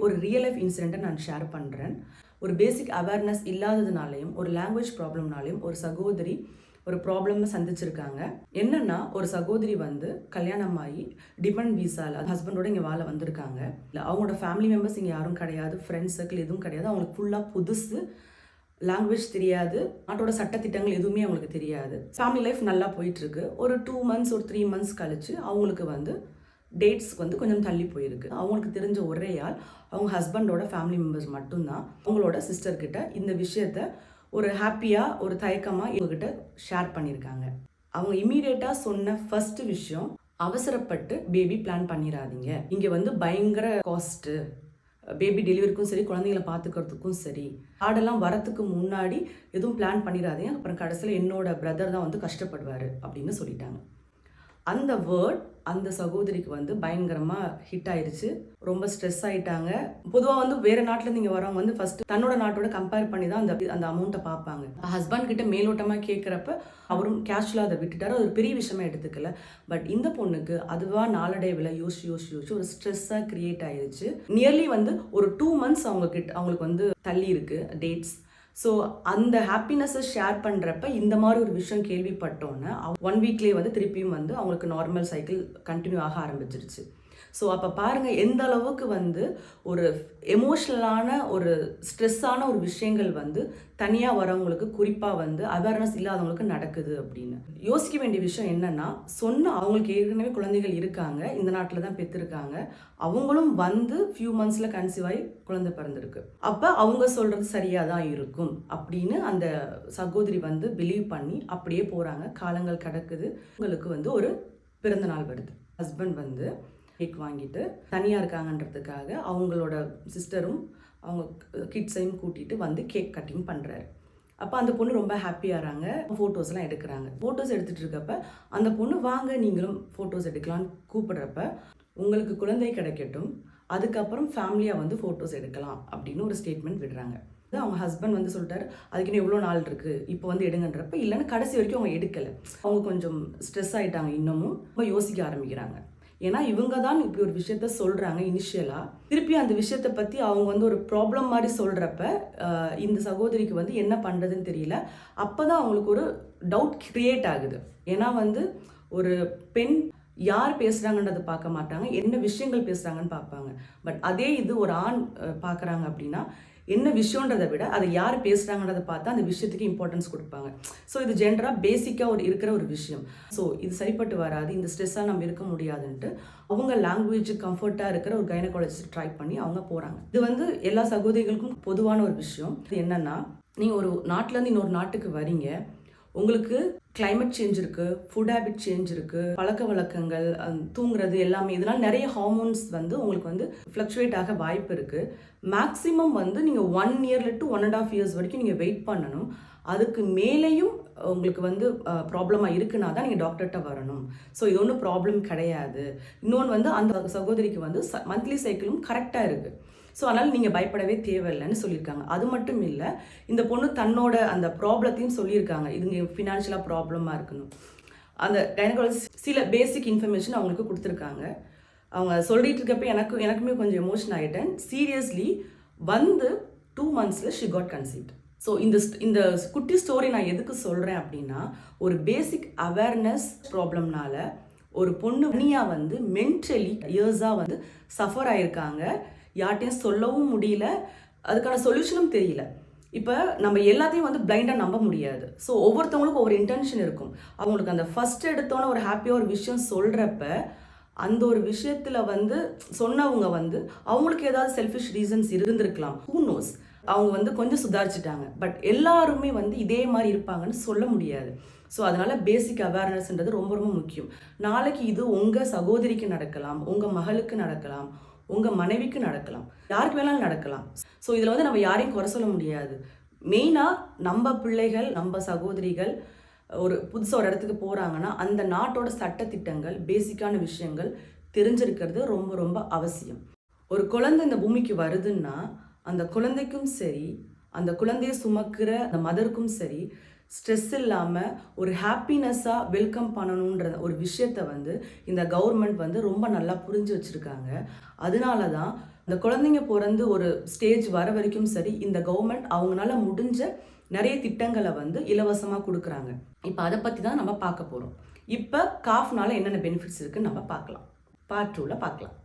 ஒரு real life இன்சிடெண்ட்டை நான் share பண்ணுறேன். ஒரு பேசிக் அவேர்னஸ் இல்லாததுனாலையும் ஒரு லாங்குவேஜ் ப்ராப்ளம்னாலையும் ஒரு சகோதரி ஒரு ப்ராப்ளம் சந்திச்சிருக்காங்க. என்னன்னா, ஒரு சகோதரி வந்து கல்யாணம் ஆகி டிபெண்ட் வீசால ஹஸ்பண்டோட இங்கே வாழ வந்திருக்காங்க. இல்லை, அவங்களோட ஃபேமிலி மெம்பர்ஸ் இங்கே யாரும் கிடையாது, ஃப்ரெண்ட்ஸ் சர்க்கிள் எதுவும் கிடையாது. அவங்களுக்கு ஃபுல்லாக புதுசு, லாங்குவேஜ் தெரியாது, நாட்டோட சட்டத்திட்டங்கள் எதுவுமே அவங்களுக்கு தெரியாது. ஃபேமிலி லைஃப் நல்லா போயிட்டுருக்கு. ஒரு 2 மந்த்ஸ் ஒரு 3 மந்த்ஸ் கழிச்சு அவங்களுக்கு வந்து டேட்ஸ் வந்து கொஞ்சம் தள்ளி போயிருக்கு. அவங்களுக்கு தெரிஞ்ச ஒரே ஆள் அவங்க ஹஸ்பண்டோட ஃபேமிலி மெம்பர்ஸ் மட்டும்தான். அவங்களோட சிஸ்டர்கிட்ட இந்த விஷயத்த ஒரு ஹாப்பியாக ஒரு தயக்கமாக இவங்ககிட்ட ஷேர் பண்ணியிருக்காங்க. அவங்க இமீடியட்டாக சொன்ன ஃபர்ஸ்ட் விஷயம், அவசரப்பட்டு பேபி பிளான் பண்ணிடாதீங்க. இங்கே வந்து பயங்கர காஸ்ட்டு, பேபி டெலிவரிக்கும் சரி, குழந்தைங்களை பார்த்துக்கிறதுக்கும் சரி. கார்டெல்லாம் வரத்துக்கு முன்னாடி எதுவும் பிளான் பண்ணிடாதீங்க, அப்புறம் கடைசியில் என்னோட பிரதர் தான் வந்து கஷ்டப்படுவார் அப்படின்னு சொல்லிட்டாங்க. அந்த வேர்ட் அந்த சகோதரிக்கு வந்து பயங்கரமாக ஹிட் ஆயிடுச்சு. ரொம்ப ஸ்ட்ரெஸ் ஆகிட்டாங்க. பொதுவாக வந்து வேறு நாட்டிலேருந்து இங்கே வரவங்க வந்து ஃபஸ்ட்டு தன்னோட நாட்டோட கம்பேர் பண்ணி தான் அந்த அமௌண்ட்டை பார்ப்பாங்க. ஹஸ்பண்ட் கிட்ட மேலோட்டமாக கேட்குறப்ப அவரும் கேஷுவலாக அதை விட்டுட்டார். அது ஒரு பெரிய விஷயமா எடுத்துக்கல. பட் இந்த பொண்ணுக்கு அதுவாக நாளடைவில் யோசிச்சு ஒரு ஸ்ட்ரெஸ்ஸாக க்ரியேட் ஆயிடுச்சு. நியர்லி வந்து ஒரு 2 மந்த்ஸ் அவங்களுக்கு வந்து தள்ளி இருக்கு டேட்ஸ். ஸோ அந்த ஹாப்பினஸை ஷேர் பண்ணுறப்ப இந்த மாதிரி ஒரு விஷயம் கேள்விப்பட்டோன்னே 1 வீக்லேயே வந்து திருப்பியும் வந்து அவங்களுக்கு நார்மல் சைக்கிள் கண்டினியூ ஆக ஆரம்பிச்சிருச்சு. ஸோ அப்போ பாருங்கள் எந்த அளவுக்கு வந்து ஒரு எமோஷ்னலான ஒரு ஸ்ட்ரெஸ்ஸான ஒரு விஷயங்கள் வந்து தனியாக வரவங்களுக்கு, குறிப்பாக வந்து அவேர்னஸ் இல்லாதவங்களுக்கு நடக்குது அப்படின்னு. யோசிக்க வேண்டிய விஷயம் என்னென்னா, அவங்களுக்கு ஏற்கனவே குழந்தைகள் இருக்காங்க, இந்த நாட்டில் தான் பெற்றிருக்காங்க. அவங்களும் வந்து ஃபியூ மந்த்ஸில் கன்சீவ் ஆகி குழந்தை பிறந்திருக்கு. அப்போ அவங்க சொல்கிறது சரியாக தான் இருக்கும் அப்படின்னு அந்த சகோதரி வந்து பிலீவ் பண்ணி அப்படியே போகிறாங்க. காலங்கள் கடக்குது. உங்களுக்கு வந்து ஒரு பிறந்த நாள் வருது. ஹஸ்பண்ட் வந்து கேக் வாங்கிட்டு தனியாக இருக்காங்கன்றதுக்காக அவங்களோட சிஸ்டரும் அவங்க கிட்ஸையும் கூட்டிகிட்டு வந்து கேக் கட்டிங் பண்ணுறாரு. அப்போ அந்த பொண்ணு ரொம்ப ஹாப்பியாகிறாங்க. ஃபோட்டோஸ்லாம் எடுக்கிறாங்க. ஃபோட்டோஸ் எடுத்துகிட்டு இருக்கப்ப அந்த பொண்ணு வாங்க நீங்களும் ஃபோட்டோஸ் எடுக்கலான்னு கூப்பிடுறப்ப, உங்களுக்கு குழந்தை கிடைக்கட்டும், அதுக்கப்புறம் ஃபேமிலியாக வந்து ஃபோட்டோஸ் எடுக்கலாம் அப்படின்னு ஒரு ஸ்டேட்மெண்ட் விடுறாங்க. அவங்க ஹஸ்பண்ட் வந்து சொல்லிட்டாரு, அதுக்குன்னு எவ்வளோ நாள் இருக்குது, இப்போ வந்து எடுங்கன்றப்ப இல்லைன்னு கடைசி வரைக்கும் அவங்க எடுக்கலை. அவங்க கொஞ்சம் ஸ்ட்ரெஸ் ஆகிட்டாங்க. இன்னமும் ரொம்ப யோசிக்க ஆரம்பிக்கிறாங்க. ஏன்னா இவங்க தான் இப்படி ஒரு விஷயத்த சொல்கிறாங்க இனிஷியலாக. திருப்பி அந்த விஷயத்தை பற்றி அவங்க வந்து ஒரு ப்ராப்ளம் மாதிரி சொல்கிறப்ப இந்த சகோதரிக்கு வந்து என்ன பண்ணுறதுன்னு தெரியல. அப்போ தான் அவங்களுக்கு ஒரு டவுட் க்ரியேட் ஆகுது. ஏன்னா வந்து ஒரு பெண் யார் பேசுகிறாங்கன்றதை பார்க்க மாட்டாங்க, என்ன விஷயங்கள் பேசுகிறாங்கன்னு பார்ப்பாங்க. பட் அதே இது ஒரு ஆண் பார்க்குறாங்க அப்படின்னா என்ன விஷயன்றதை விட அதை யார் பேசுகிறாங்கன்றதை பார்த்தா அந்த விஷயத்துக்கு இம்பார்ட்டன்ஸ் கொடுப்பாங்க. ஸோ இது ஜென்ரலாக பேசிக்காக இருக்கிற ஒரு விஷயம். ஸோ இது சரிப்பட்டு வராது, இந்த ஸ்ட்ரெஸ்ஸாக நம்ம இருக்க முடியாதுன்ட்டு அவங்க லாங்குவேஜ் கம்ஃபர்ட்டாக இருக்கிற ஒரு கைனகாலஜிஸ்ட் ட்ரை பண்ணி அவங்க போகிறாங்க. இது வந்து எல்லா சகோதரிகளுக்கும் பொதுவான ஒரு விஷயம். இது என்னென்னா, நீங்கள் ஒரு நாட்டிலேருந்து இன்னொரு நாட்டுக்கு வரீங்க, உங்களுக்கு கிளைமேட் சேஞ்ச் இருக்குது, ஃபுட் ஹேபிட் சேஞ்ச் இருக்குது, பழக்க வழக்கங்கள், தூங்குறது எல்லாமே, இதனால் நிறைய ஹார்மோன்ஸ் வந்து உங்களுக்கு வந்து ஃப்ளக்சுவேட் ஆக வாய்ப்பு இருக்குது. மேக்ஸிமம் வந்து நீங்கள் 1 year to 1.5 years வரைக்கும் நீங்கள் வெயிட் பண்ணணும். அதுக்கு மேலேயும் உங்களுக்கு வந்து ப்ராப்ளமாக இருக்குன்னா தான் நீங்கள் டாக்டர்கிட்ட வரணும். ஸோ இது ஒன்றும் ப்ராப்ளம் கிடையாது. இன்னொன்று வந்து அந்த சகோதரிக்கு வந்து மந்த்லி சைக்கிளும் கரெக்டாக இருக்குது. ஸோ அதனால் நீங்கள் பயப்படவே தேவையில்லைன்னு சொல்லியிருக்காங்க. அது மட்டும் இல்லை, இந்த பொண்ணு தன்னோட அந்த ப்ராப்ளத்தையும் சொல்லியிருக்காங்க. இதுங்க ஃபினான்ஷியலாக ப்ராப்ளமாக இருக்கணும். அந்த கைனகாலஜிஸ்ட் சில பேசிக் இன்ஃபர்மேஷன் அவங்களுக்கு கொடுத்துருக்காங்க. அவங்க சொல்லிட்டு இருக்கப்ப எனக்குமே கொஞ்சம் எமோஷன் ஆகிட்டேன். சீரியஸ்லி வந்து 2 monthஸில் ஷி காட் கன்சீவ்ட். ஸோ இந்த குட்டி ஸ்டோரி நான் எதுக்கு சொல்கிறேன் அப்படின்னா, ஒரு பேசிக் அவேர்னஸ் ப்ராப்ளம்னால ஒரு பொண்ணு தனியாக வந்து மென்டலி இயர்ஸாக வந்து சஃபர் ஆகியிருக்காங்க. யார்ட்டையும் சொல்லவும் முடியல, அதுக்கான சொல்யூஷனும் தெரியல. இப்போ நம்ம எல்லாத்தையும் வந்து பிளைண்டாக நம்ப முடியாது. ஸோ ஒவ்வொருத்தவங்களுக்கும் ஒவ்வொரு இன்டென்ஷன் இருக்கும். அவங்களுக்கு அந்த ஃபஸ்ட் எடுத்தோன்னே ஒரு ஹாப்பியாக ஒரு விஷயம் சொல்கிறப்ப அந்த ஒரு விஷயத்தில் வந்து சொன்னவங்க வந்து அவங்களுக்கு ஏதாவது செல்ஃபிஷ் ரீசன்ஸ் இருந்திருக்கலாம். Who knows. அவங்க வந்து கொஞ்சம் சுதாரிச்சிட்டாங்க. பட் எல்லாருமே வந்து இதே மாதிரி இருப்பாங்கன்னு சொல்ல முடியாது. ஸோ அதனால் பேசிக் அவேர்னஸ்ன்றது ரொம்ப ரொம்ப முக்கியம். நாளைக்கு இது உங்கள் சகோதரிக்கு நடக்கலாம், உங்கள் மகளுக்கு நடக்கலாம், உங்கள் மனைவிக்கு நடக்கலாம், யாருக்கு வேணாலும் நடக்கலாம். ஸோ இதில் வந்து நம்ம யாரையும் குறை சொல்ல முடியாது. மெயினாக நம்ம பிள்ளைகள், நம்ம சகோதரிகள் ஒரு புதுசாக ஒரு இடத்துக்கு போகிறாங்கன்னா அந்த நாட்டோட சட்டத்திட்டங்கள், பேசிக்கான விஷயங்கள் தெரிஞ்சிருக்கிறது ரொம்ப ரொம்ப அவசியம். ஒரு குழந்தை இந்த பூமிக்கு வருதுன்னா அந்த குழந்தைக்கும் சரி, அந்த குழந்தையை சுமக்கிற அந்த மதருக்கும் சரி, ஸ்ட்ரெஸ் இல்லாமல் ஒரு ஹாப்பினஸ்ஸாக வெல்கம் பண்ணணுன்ற ஒரு விஷயத்தை வந்து இந்த கவர்மெண்ட் வந்து ரொம்ப நல்லா புரிஞ்சு வச்சுருக்காங்க. அதனால தான் அந்த குழந்தைங்க பிறந்து ஒரு ஸ்டேஜ் வர வரைக்கும் சரி, இந்த கவர்மெண்ட் அவங்களால முடிஞ்ச நிறைய திட்டங்களை வந்து இலவசமாக கொடுக்குறாங்க. இப்போ அதை பற்றி தான் நம்ம பார்க்க போகிறோம். இப்போ காஃப்னால என்னென்ன பெனிஃபிட்ஸ் இருக்குன்னு நம்ம பார்க்கலாம். பார்ட் 2ல பார்க்கலாம்.